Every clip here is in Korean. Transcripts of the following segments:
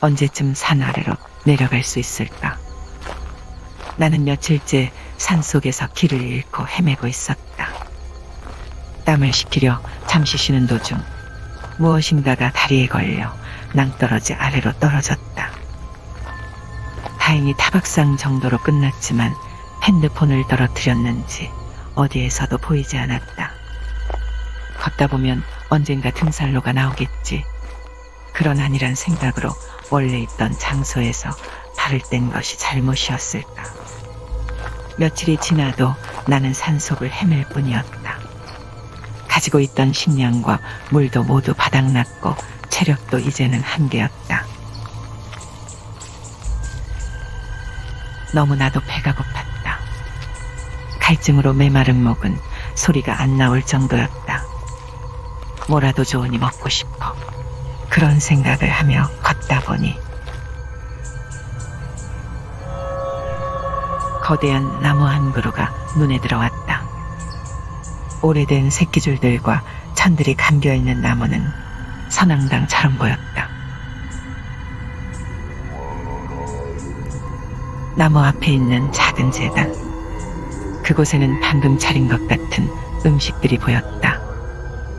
언제쯤 산 아래로 내려갈 수 있을까? 나는 며칠째 산속에서 길을 잃고 헤매고 있었다. 땀을 식히려 잠시 쉬는 도중 무엇인가가 다리에 걸려 낭떠러지 아래로 떨어졌다. 다행히 타박상 정도로 끝났지만 핸드폰을 떨어뜨렸는지 어디에서도 보이지 않았다. 걷다 보면 언젠가 등산로가 나오겠지. 그런 아니란 생각으로 원래 있던 장소에서 발을 뗀 것이 잘못이었을까. 며칠이 지나도 나는 산속을 헤맬 뿐이었다. 가지고 있던 식량과 물도 모두 바닥났고 체력도 이제는 한계였다. 너무나도 배가 고팠다. 갈증으로 메마른 목은 소리가 안 나올 정도였다. 뭐라도 좋으니 먹고 싶어. 그런 생각을 하며 걷다 보니 거대한 나무 한 그루가 눈에 들어왔다. 오래된 새끼줄들과 천들이 감겨있는 나무는 선앙당처럼 보였다. 나무 앞에 있는 작은 재단, 그곳에는 방금 차린 것 같은 음식들이 보였다.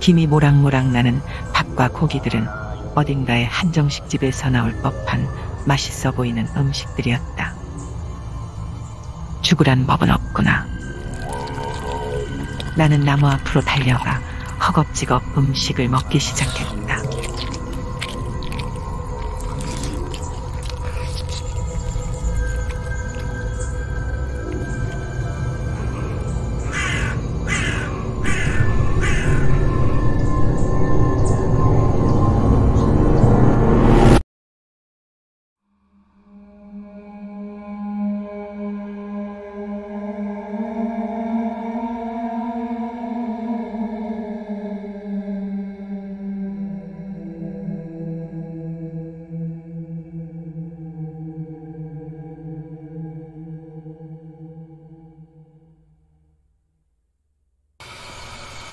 김이 모락모락 나는 밥과 고기들은 어딘가의 한정식 집에서 나올 법한 맛있어 보이는 음식들이었다. 죽으란 법은 없구나. 나는 나무 앞으로 달려가 허겁지겁 음식을 먹기 시작했다.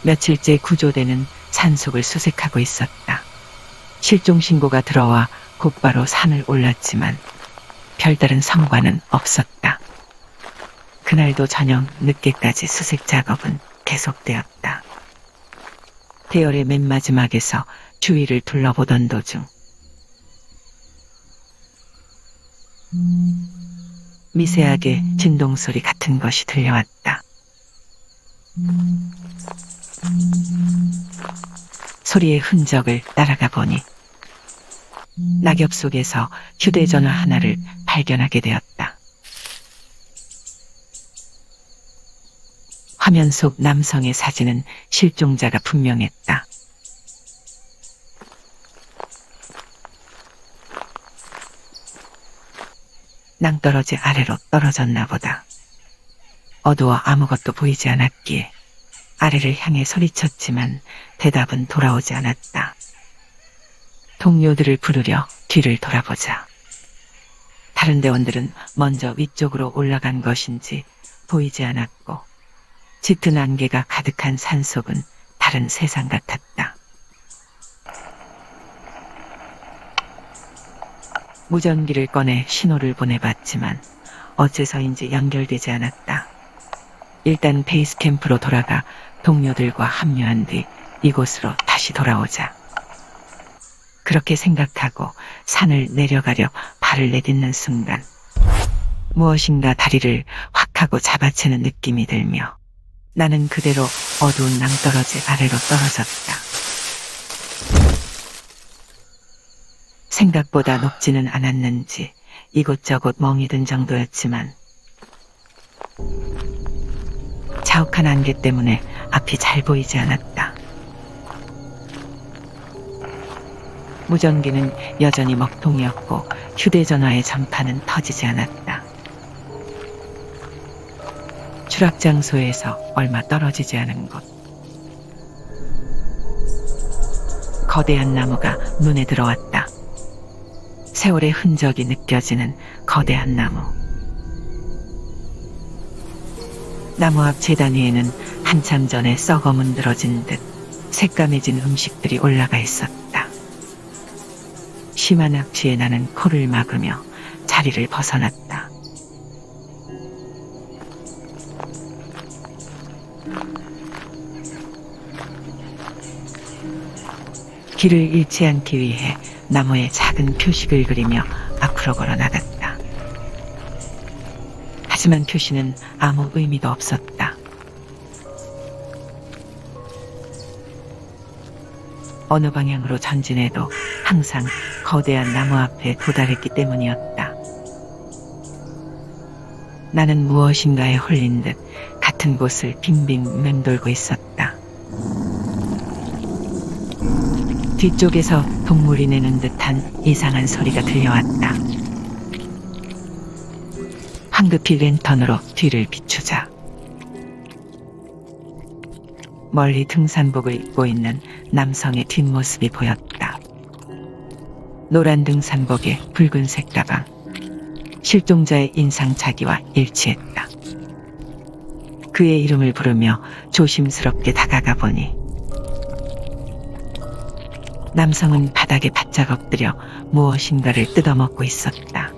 며칠째 구조대는 산속을 수색하고 있었다. 실종 신고가 들어와 곧바로 산을 올랐지만 별다른 성과는 없었다. 그날도 저녁 늦게까지 수색 작업은 계속되었다. 대열의 맨 마지막에서 주위를 둘러보던 도중 미세하게 진동소리 같은 것이 들려왔다. 소리의 흔적을 따라가 보니 낙엽 속에서 휴대전화 하나를 발견하게 되었다. 화면 속 남성의 사진은 실종자가 분명했다. 낭떠러지 아래로 떨어졌나 보다. 어두워 아무것도 보이지 않았기에 아래를 향해 소리쳤지만 대답은 돌아오지 않았다. 동료들을 부르려 뒤를 돌아보자. 다른 대원들은 먼저 위쪽으로 올라간 것인지 보이지 않았고 짙은 안개가 가득한 산속은 다른 세상 같았다. 무전기를 꺼내 신호를 보내봤지만 어째서인지 연결되지 않았다. 일단 베이스 캠프로 돌아가 동료들과 합류한 뒤 이곳으로 다시 돌아오자. 그렇게 생각하고 산을 내려가려 발을 내딛는 순간 무엇인가 다리를 확 하고 잡아채는 느낌이 들며 나는 그대로 어두운 낭떠러지 아래로 떨어졌다. 생각보다 높지는 않았는지 이곳저곳 멍이 든 정도였지만 자욱한 안개 때문에 앞이 잘 보이지 않았다. 무전기는 여전히 먹통이었고 휴대전화의 전파는 터지지 않았다. 추락 장소에서 얼마 떨어지지 않은 곳. 거대한 나무가 눈에 들어왔다. 세월의 흔적이 느껴지는 거대한 나무. 나무 앞 재단 위에는 한참 전에 썩어 문드러진 듯 새까매진 음식들이 올라가 있었다. 심한 악취에 나는 코를 막으며 자리를 벗어났다. 길을 잃지 않기 위해 나무에 작은 표식을 그리며 앞으로 걸어 나갔다. 하지만 표시는 아무 의미도 없었다. 어느 방향으로 전진해도 항상 거대한 나무 앞에 도달했기 때문이었다. 나는 무엇인가에 홀린 듯 같은 곳을 빙빙 맴돌고 있었다. 뒤쪽에서 동물이 내는 듯한 이상한 소리가 들려왔다. 황급히 랜턴으로 뒤를 비추자 멀리 등산복을 입고 있는 남성의 뒷모습이 보였다. 노란 등산복에 붉은색 가방, 실종자의 인상착의와 일치했다. 그의 이름을 부르며 조심스럽게 다가가 보니 남성은 바닥에 바짝 엎드려 무엇인가를 뜯어먹고 있었다.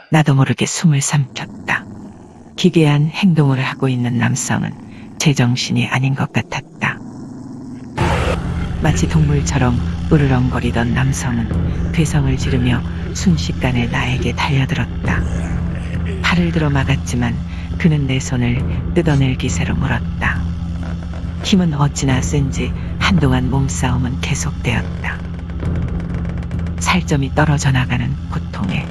나도 모르게 숨을 삼켰다. 기괴한 행동을 하고 있는 남성은 제정신이 아닌 것 같았다. 마치 동물처럼 으르렁거리던 남성은 괴성을 지르며 순식간에 나에게 달려들었다. 팔을 들어 막았지만 그는 내 손을 뜯어낼 기세로 물었다. 힘은 어찌나 센지 한동안 몸싸움은 계속되었다. 살점이 떨어져 나가는 고통에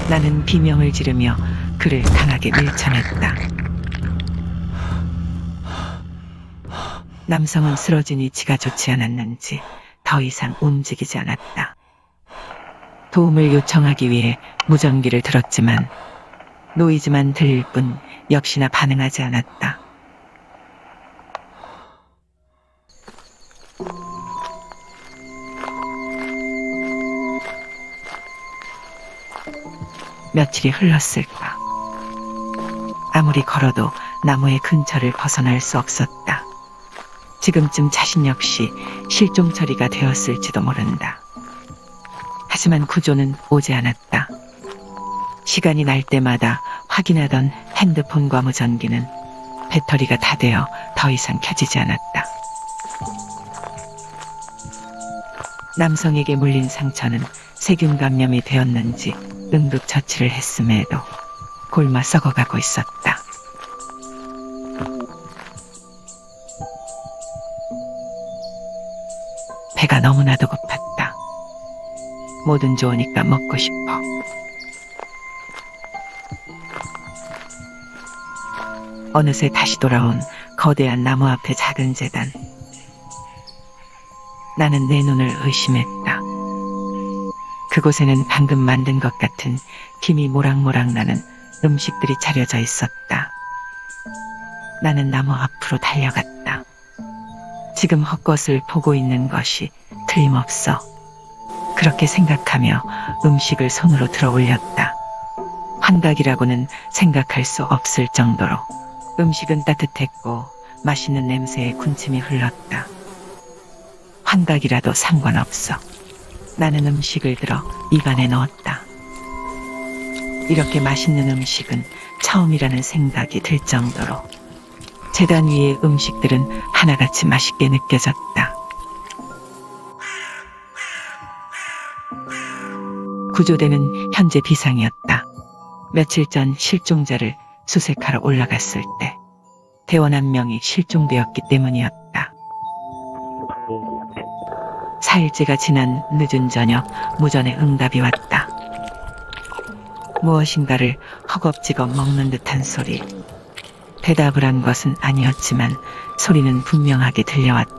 나는 비명을 지르며 그를 강하게 밀쳐냈다. 남성은 쓰러진 위치가 좋지 않았는지 더 이상 움직이지 않았다. 도움을 요청하기 위해 무전기를 들었지만 노이즈만 들릴 뿐 역시나 반응하지 않았다. 며칠이 흘렀을까. 아무리 걸어도 나무의 근처를 벗어날 수 없었다. 지금쯤 자신 역시 실종 처리가 되었을지도 모른다. 하지만 구조는 오지 않았다. 시간이 날 때마다 확인하던 핸드폰과 무전기는 배터리가 다 되어 더 이상 켜지지 않았다. 남성에게 물린 상처는 세균 감염이 되었는지 응급처치를 했음에도 골마 썩어가고 있었다. 배가 너무나도 고팠다. 뭐든 좋으니까 먹고 싶어. 어느새 다시 돌아온 거대한 나무 앞의 작은 재단. 나는 내 눈을 의심했다. 그곳에는 방금 만든 것 같은 김이 모락모락 나는 음식들이 차려져 있었다. 나는 나무 앞으로 달려갔다. 지금 헛것을 보고 있는 것이 틀림없어. 그렇게 생각하며 음식을 손으로 들어 올렸다. 환각이라고는 생각할 수 없을 정도로 음식은 따뜻했고 맛있는 냄새에 군침이 흘렀다. 환각이라도 상관없어. 나는 음식을 들어 입안에 넣었다. 이렇게 맛있는 음식은 처음이라는 생각이 들 정도로 재단 위의 음식들은 하나같이 맛있게 느껴졌다. 구조대는 현재 비상이었다. 며칠 전 실종자를 수색하러 올라갔을 때 대원 한 명이 실종되었기 때문이었다. 4일째가 지난 늦은 저녁 무전의 응답이 왔다. 무엇인가를 허겁지겁 먹는 듯한 소리. 대답을 한 것은 아니었지만 소리는 분명하게 들려왔다.